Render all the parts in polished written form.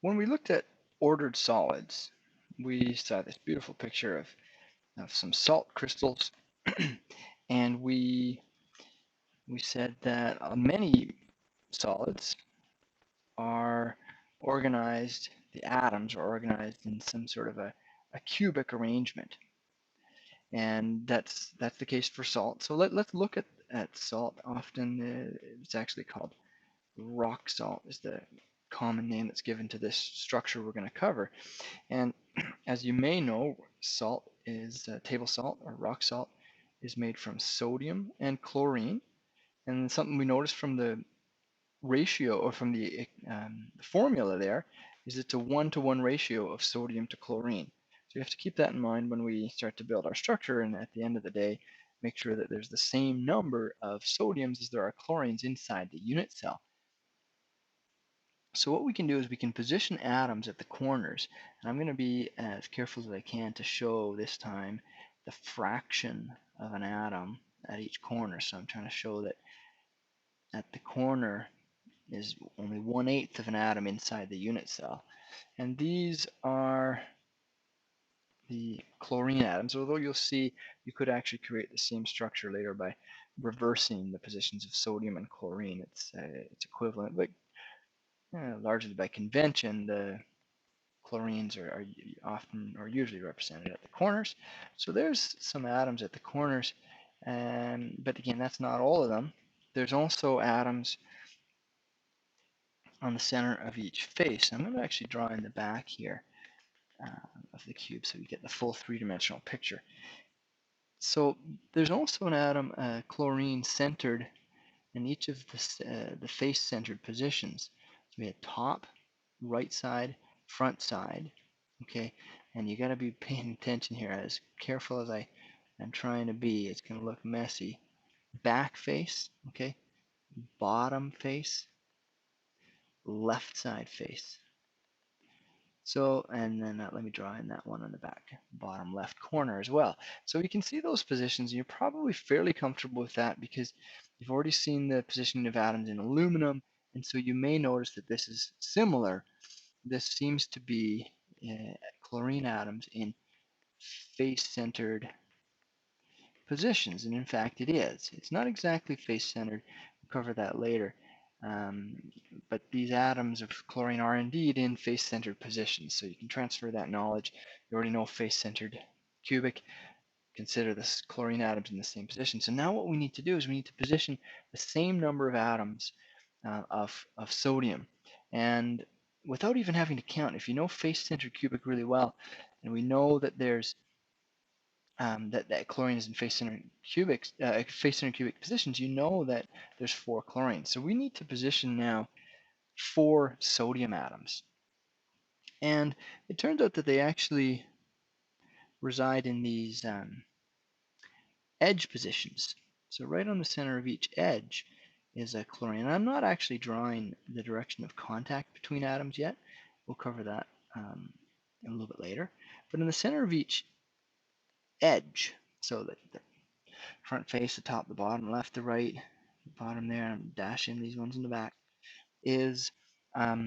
When we looked at ordered solids, we saw this beautiful picture of some salt crystals, and we said that many solids are organized, the atoms are organized in some sort of a cubic arrangement. And that's the case for salt. So let's look at salt. Often it's actually called rock salt is the common name that's given to this structure we're going to cover. And as you may know, salt is table salt or rock salt is made from sodium and chlorine. And something we notice from the ratio or from the formula there is it's a 1-to-1 ratio of sodium to chlorine. So you have to keep that in mind when we start to build our structure, and at the end of the day, make sure that there's the same number of sodiums as there are chlorines inside the unit cell. So what we can do is we can position atoms at the corners, and I'm going to be as careful as I can to show this time the fraction of an atom at each corner. So I'm trying to show that at the corner is only 1/8 of an atom inside the unit cell. And these are the chlorine atoms, although you'll see you could actually create the same structure later by reversing the positions of sodium and chlorine. It's equivalent, but largely by convention, the chlorines are often or usually represented at the corners. So there's some atoms at the corners, but again, that's not all of them. There's also atoms on the center of each face. I'm going to actually draw in the back here of the cube so you get the full three-dimensional picture. So there's also an atom, chlorine, centered in each of the face-centered positions. So we had top, right side, front side, okay? And you got to be paying attention here, as careful as I am trying to be. It's going to look messy. Back face, okay? Bottom face, left side face. So, and then let me draw in that one on the back, bottom left corner as well. So you can see those positions, and you're probably fairly comfortable with that because you've already seen the positioning of atoms in aluminum, and so you may notice that this is similar. This seems to be chlorine atoms in face-centered positions, and in fact it is. It's not exactly face-centered. We'll cover that later. Um, but these atoms of chlorine are indeed in face-centered positions, so you can transfer that knowledge. You already know face-centered cubic. Consider the chlorine atoms in the same position. So now what we need to do is we need to position the same number of atoms of sodium. And without even having to count, if you know face-centered cubic really well, and we know that there's that chlorine is in face-centered cubic positions, you know that there's 4 chlorines. So we need to position now 4 sodium atoms. And it turns out that they actually reside in these edge positions. So right on the center of each edge is a chlorine. I'm not actually drawing the direction of contact between atoms yet. We'll cover that a little bit later. But in the center of each edge, so the front face, the top, the bottom, left, the right, the bottom there, I'm dashing these ones in the back, is a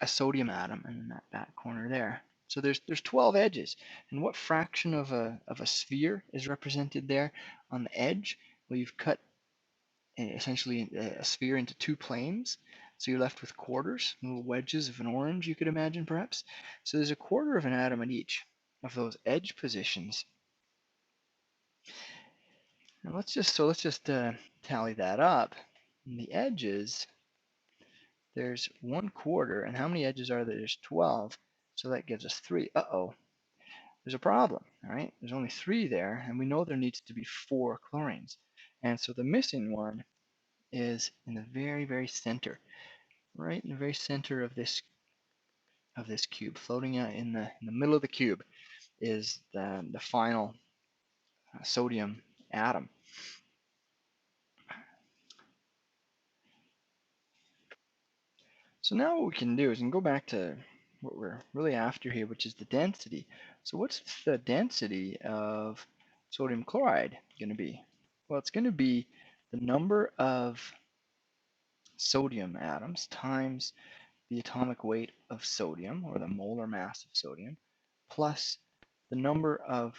sodium atom in that back corner there. So there's 12 edges, and what fraction of a sphere is represented there on the edge? Well, you've cut essentially a sphere into 2 planes, so you're left with quarters, little wedges of an orange, you could imagine perhaps. So there's a quarter of an atom at each of those edge positions. And let's just tally that up. In the edges, there's 1/4, and how many edges are there? There's 12, so that gives us 3. Uh-oh, there's a problem, all right? There's only 3 there, and we know there needs to be 4 chlorines. And so the missing one is in the very, very center, right in the very center of this cube, floating out in the middle of the cube is the final sodium atom. So now what we can do is we can go back to what we're really after here, which is the density. So what's the density of sodium chloride going to be? Well, it's going to be the number of sodium atoms times the atomic weight of sodium, or the molar mass of sodium, plus the number of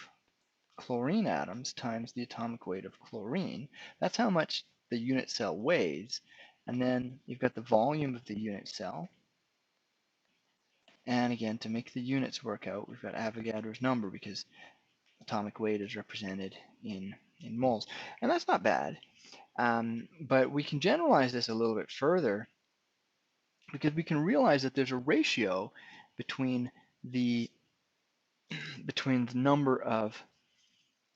chlorine atoms times the atomic weight of chlorine. That's how much the unit cell weighs. And then you've got the volume of the unit cell. And again, to make the units work out, we've got Avogadro's number because atomic weight is represented in moles. And that's not bad. But we can generalize this a little bit further because we can realize that there's a ratio between the number of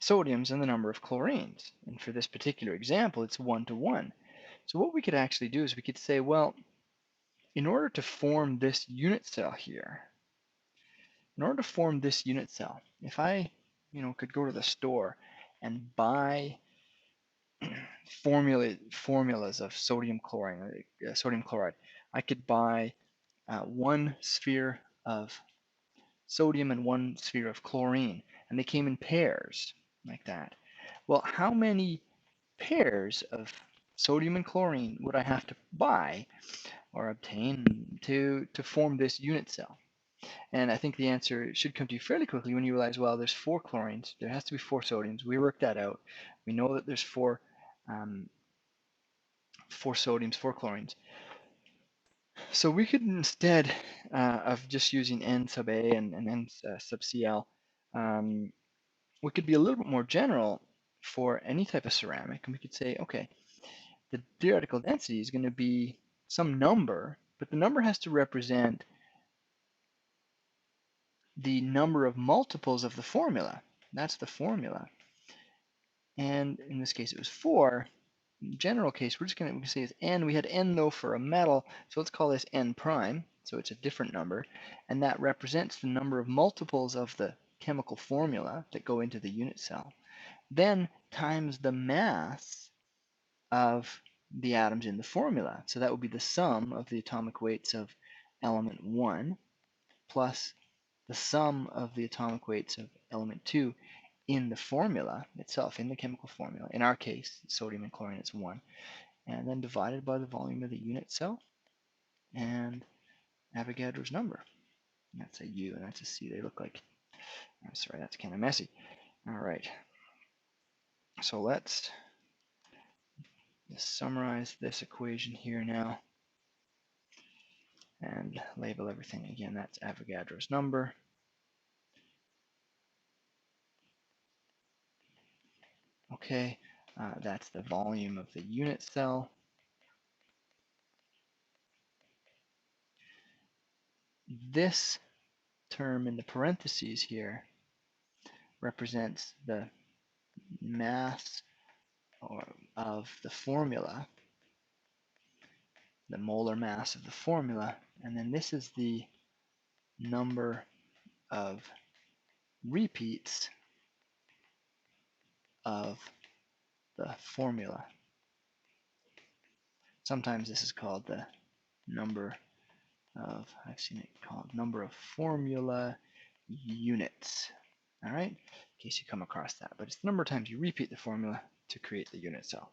sodiums and the number of chlorines. And for this particular example, it's 1 to 1. So what we could actually do is we could say, well, in order to form this unit cell here, if I, could go to the store and buy formulas of sodium chloride, I could buy 1 sphere of sodium and 1 sphere of chlorine, and they came in pairs like that. Well, how many pairs of sodium and chlorine would I have to buy or obtain to form this unit cell? And I think the answer should come to you fairly quickly when you realize, well, there's 4 chlorines, there has to be 4 sodiums. We worked that out. We know that there's 4 sodiums, 4 chlorines. So we could, instead of just using N sub A and N sub Cl, we could be a little bit more general for any type of ceramic, and we could say, okay, the theoretical density is going to be some number, but the number has to represent the number of multiples of the formula. That's the formula. And in this case, it was 4. In the general case, we're just going to say it's N. We had N, though, for a metal, so let's call this N prime. So it's a different number. And that represents the number of multiples of the chemical formula that go into the unit cell. Then times the mass of the atoms in the formula. So that would be the sum of the atomic weights of element 1 plus the sum of the atomic weights of element 2 in the formula itself, in the chemical formula. In our case, sodium and chlorine is 1. And then divided by the volume of the unit cell and Avogadro's number. That's a U and that's a C. They look like, I'm sorry, that's kind of messy. All right. So let's summarize this equation here now and label everything. Again, that's Avogadro's number. Okay, that's the volume of the unit cell. This term in the parentheses here represents the mass of the formula, the molar mass of the formula, and then this is the number of repeats of the formula. Sometimes this is called the number of, I've seen it called number of formula units. All right, in case you come across that, but it's the number of times you repeat the formula to create the unit cell.